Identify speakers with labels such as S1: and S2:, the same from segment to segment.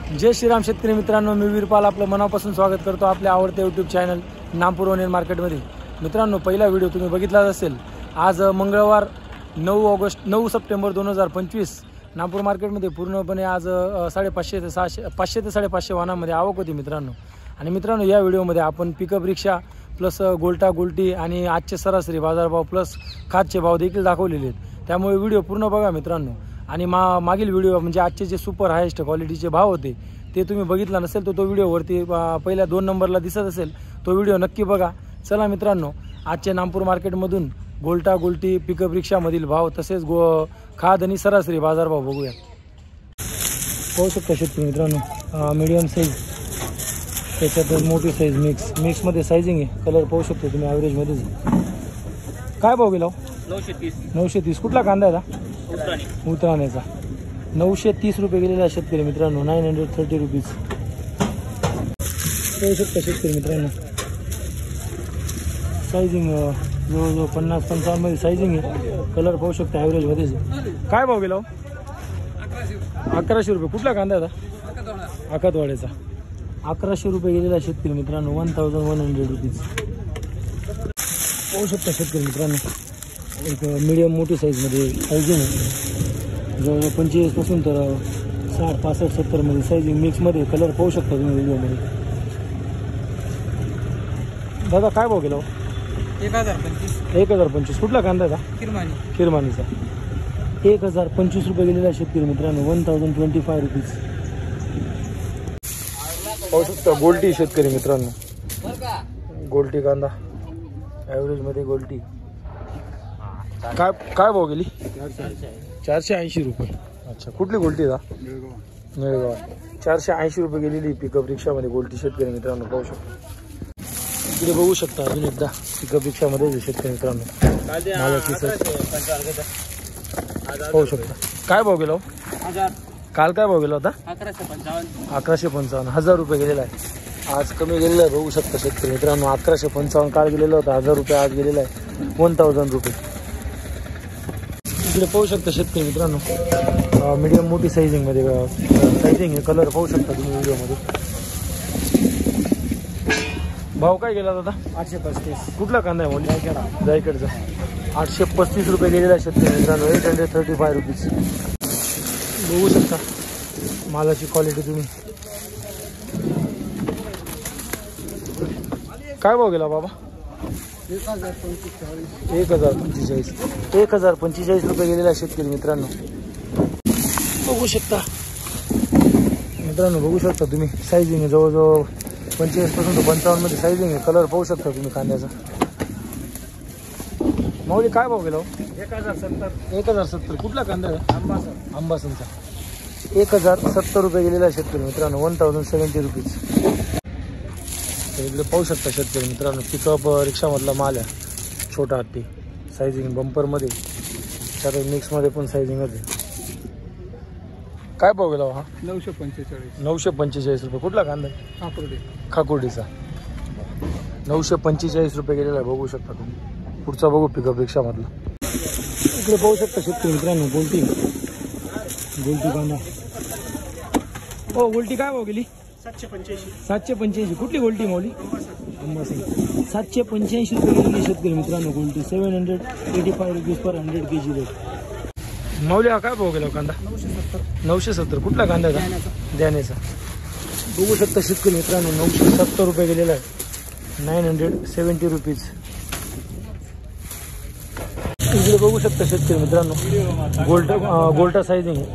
S1: जय श्रीराम शेतकरी मित्रांनो, मी वीरपाल आपलं मनापासून स्वागत करतो आपल्या आवडत्या यूट्यूब चॅनल नामपूर वनेर मार्केटमध्ये। मित्रांनो, पहिला व्हिडिओ तुम्ही बघितलाच असेल। आज मंगळवार 9 सप्टेंबर 2025 नामपूर मार्केटमध्ये पूर्णपणे आज 550 ते 550 वाहनांमध्ये आवक होती मित्रांनो। आणि मित्रांनो, या व्हिडिओमध्ये आपण पिकअप रिक्षा प्लस गोल्टा गोल्टी आणि आजचे सरासरी बाजारभाव प्लस खादचे भाव देखील दाखवलेले आहेत। त्यामुळे व्हिडिओ पूर्ण बघा मित्रांनो। आणि मागील व्हिडिओ म्हणजे आजचे जे सुपर हायेस्ट क्वालिटीचे भाव होते ते तुम्ही बघितला नसेल तर तो व्हिडिओवरती पहिल्या 2 नंबरला दिसत असेल, तो व्हिडिओ नक्की बघा। चला मित्रांनो, आजचे नामपूर मार्केटमधून गोल्टा गोल्टी पिकअप रिक्षामधील भाव तसेच खाद आणि सरासरी बाजारभाव बघूया। पाहू शकता शेतकरी मित्रांनो, मीडियम साईज, त्याच्यात मोठी साईज, मिक्समध्ये सायझिंग आहे। कलर पाहू शकतो तुम्ही, ॲव्हरेजमध्येच। काय भाव गेला? 930। कुठला कांदा आहे? उतराण्याचा 930 रुपये गेलेला आहे शेतकरी मित्रांनो, 930 रुपीज। पाहू शकता शेतकरी मित्रांनो, सायझिंग जवळजवळ 50-55 मध्ये सायझिंग आहे। कलर पाहू शकता, ॲव्हरेजमध्येच। काय भाव गेला? 1100 रुपये। कुठला कांदा आहे? आकातवाड्याचा 1100 रुपये गेलेला आहे शेतकरी मित्रांनो, 1100 रुपीज। पाहू शकता शेतकरी मित्रांनो, एक मीडियम मोठी साईजमध्ये सायझिंग आहे। जवळजवळ 25 पासून तर 60, 65, 70 मध्ये सायझिंग मिक्समध्ये। कलर पाहू शकता तुम्ही व्हिडिओमध्ये। दादा काय भाव गेला? 1025। कुठला कांदा आहे? किरमानीचा 1025 रुपये गेलेला शेतकरी मित्रांनो, 1025 रुपीज। पाहू शकता गोल्टी शेतकरी मित्रांनो, गोल्टी कांदा ॲव्हरेजमध्ये गोल्टी। काय भाव गेली? 480 रुपये। अच्छा, कुठली गोल्टी आहे? निळगाव 480 रुपये गेलेली पिकअप रिक्षामध्ये गोल्टी शेतकरी मित्रांनो, पाहू शकता। इकडे बघू शकता अजून एकदा पिकअप रिक्षामध्ये शेतकरी मित्रांनो, पाहू शकता। काय भाव गेला? काल काय भाव गेला होता? 1155। 1000 रुपये गेलेला आहे, आज कमी गेलेला आहे। बघू शकता शेतकरी मित्रांनो, 1155 काल गेलेला होता, 1000 रुपये आज गेलेला आहे, 1000 रुपये। इकडे पाहू शकता शेतकरी मित्रांनो, मीडियम मोठी सायझिंगमध्ये सायझिंग आहे। कलर पाहू शकता तुम्ही व्हिडिओमध्ये। भाव काय गेला दादा? 835। कुठला कांदा आहे मोली? जायकडचा 835 रुपये गेलेला आहे शेतकरी मित्रांनो, 835 रुपीज। बघू शकता मालाची क्वालिटी तुम्ही। काय भाव गेला बाबा? 1045। 1045 रुपये गेलेला शेतकरी मित्रांनो, बघू शकता मित्रांनो। बघू शकता तुम्ही, सायझिंग आहे जवळजवळ 25 पासून तर 55 मध्ये सायझिंग आहे। कलर पाहू शकता तुम्ही कांद्याचा। माऊली काय भाव गेला? 1070। कुठला कांदा आहे? अंबासनचा 1070 रुपये गेलेला आहे शेतकरी मित्रांनो, 1070 रुपीज। इकडे पाहू शकता शेतकरी मित्रांनो, पिकअप रिक्षामधला माल आहे, छोटा हत्ती सायझिंग बंपरमध्ये, त्यात मिक्समध्ये पण सायझिंग आहे। काय भाव गेला हा? 945 रुपये। कुठला कांदा? खाकुर्डीचा 945 रुपये गेलेला आहे, बघू शकता तुम्ही। पुढचा बघू पिकअप रिक्षामधला। इकडे पाहू शकता शेतकरी मित्रांनो, गोल्टी कांदा। हो, गोल्टी काय भाव गेली? 785। कुठली गोल्टी माऊली? 785 रुपये गेलेली शेतकरी मित्रांनो गोल्टी, 785 रुपीज पर 100 kg रेट। माऊली हा काय भाव गेला कांदा? 970। कुठला कांदा आहे? द्यानेचा। बघू शकता शेतकरी मित्रांनो, 970 रुपये गेलेला आहे, 970 रुपीज। इकडे बघू शकता शेतकरी मित्रांनो, गोल्टा सायझिंग आहे,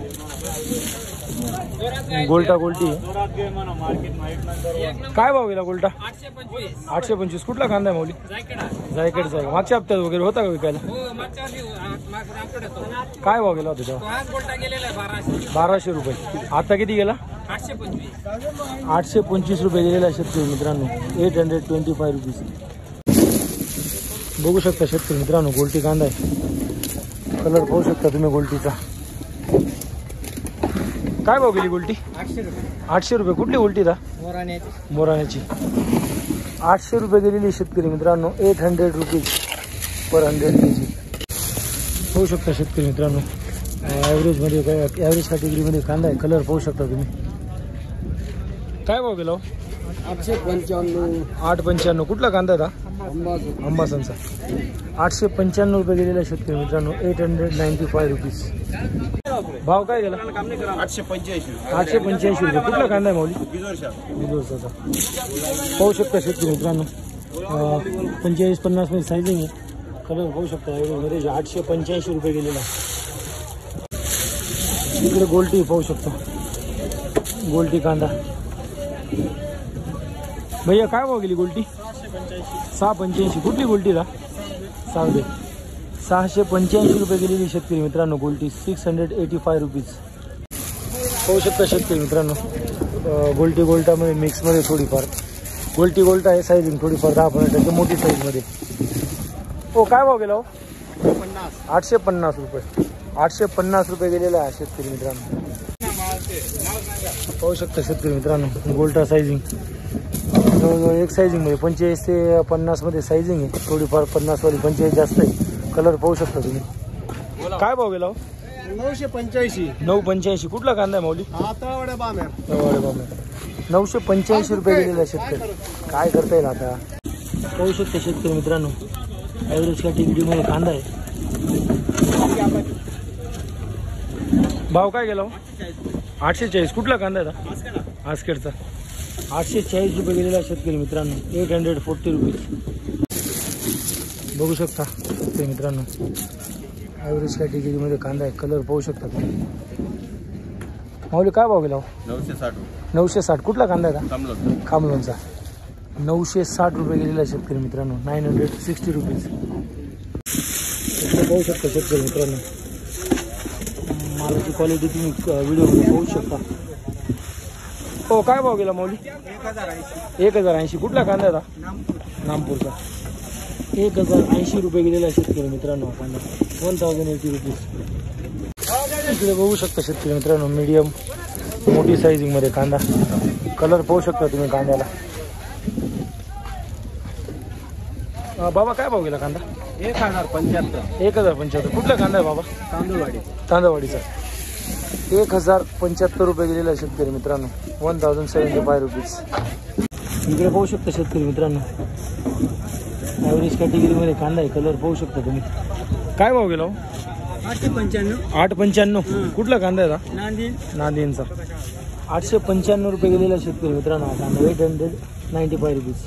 S1: गोल्टा गोल्टी आहे। काय भाव गेला गोल्टा? 825। कुठला कांदा आहे माऊली? जायकडचा आहे। मागच्या हप्त्यात वगैरे होता का विकायला? काय भाव गेला होता तेव्हा? 1200 रुपये। आता किती गेला? 825 रुपये गेलेला शेतकरी मित्रांनो, 825 रुपीज। बघू शकता शेतकरी मित्रांनो, गोल्टी कांदा आहे। कलर पाहू शकता तुम्ही गोल्टीचा। काय भाव गेली गोल्टी? 800 रुपये। कुठली गोल्टी था? मोराण्याची 800 रुपये गेलेली शेतकरी मित्रांनो, 800 रुपीज पर 100 kg। पाहू शकता शेतकरी मित्रांनो, ॲव्हरेजमध्ये ॲव्हरेज कॅटेगरीमध्ये कांदा आहे। कलर पाहू शकता तुम्ही, काय भाव गेलो?
S2: 895.
S1: 895. कुठला कांदा आहे अंबासनचा? 895 रुपये गेलेला शेतकरी मित्रांनो. 895 रुपीज. भाव काय गेला?
S2: 885.
S1: 885 रुपये. कुठला कांदा आहे माऊली? बिजोरचा. पाहू शकता शेतकरी मित्रांनो. 45-50 मध्ये सायझिंग आहे. कलर पाहू शकता. मध्ये 885 रुपये गेलेला. इकडे गोल्टी पाहू शकता. गोल्टी कांदा. भैया काय भाव गेली गोल्टी? 685. कुठली गोल्टी रा? सांगते. 685 रुपये गेलेली शेतकरी मित्रांनो गोल्टी. 685 रुपीज. पाहू शकता शेतकरी मित्रांनो. गोल्टी गोल्टामध्ये मिक्समध्ये थोडीफार गोल्टी गोल्टा आहे. सायझिंग थोडीफार 10-15% मोठी साईजमध्ये. हो काय भाव गेला हो? 850 रुपये. 850 रुपये गेलेला आहे शेतकरी मित्रांनो. पाहू शकता शेतकरी मित्रांनो गोल्टा सायझिंग. जवळजवळ एक सायझिंगमध्ये 45 ते 50 मध्ये सायझिंग आहे. थोडीफार 50 वाली 45 जास्त आहे. कलर पाहू शकता तुम्ही. काय भाव गेला हो?
S2: 985.
S1: 985. कुठला कांदा आहे माऊली?
S2: तळवडे बामेर.
S1: 985 रुपये गेलेला आहे शेतकरी. काय करता येईल आता? पाहू शकता शेतकरी मित्रांनो ॲव्हरेज कॅटेगरीमध्ये कांदा आहे. भाव काय गेला हो? 840. कुठला कांदा आहे? आस्केडचा. 840 रुपये गेलेला शेतकरी मित्रांनो. 840 रुपीज. बघू शकता शेतकरी मित्रांनो ॲव्हरेज कॅटेगरीमध्ये कांदा आहे. कलर पाहू शकता तुम्ही. माऊली काय भाव गेला हो?
S2: 960.
S1: 960. कुठला कांदा आहे? खामलोनचा. 960 रुपये गेलेला शेतकरी मित्रांनो. 960 रुपीज. पाहू शकता शेतकरी मित्रांनो मालाची क्वालिटी तुम्ही व्हिडिओमध्ये पाहू शकता. हो काय भाव गेला माऊली? 1080. कुठला कांदा आहे? नामपूरचा. 1080 रुपये गेलेला शेतकरी मित्रांनो कांदा. 1080 रुपीज. इकडे बघू शकता शेतकरी मित्रांनो मीडियम मोठी सायझिंगमध्ये कांदा. कलर पाहू शकता तुम्ही कांद्याला. बाबा काय भाव गेला कांदा?
S2: 1075.
S1: 1075. कुठला कांदा आहे बाबा? तांदळवाडीचा. 1075 रुपये गेलेला शेतकरी मित्रांनो. 1075 रुपीज. इकडे पाहू शकता शेतकरी मित्रांनो ॲव्हरेज कॅटेगरीमध्ये कांदा आहे. कलर पाहू शकता तुम्ही. काय भाव गेला?
S2: 895.
S1: 895. कुठला कांदा आहे? नांदेडचा. 895 रुपये गेलेला शेतकरी मित्रांनो हा कांदा. 895 रुपीज.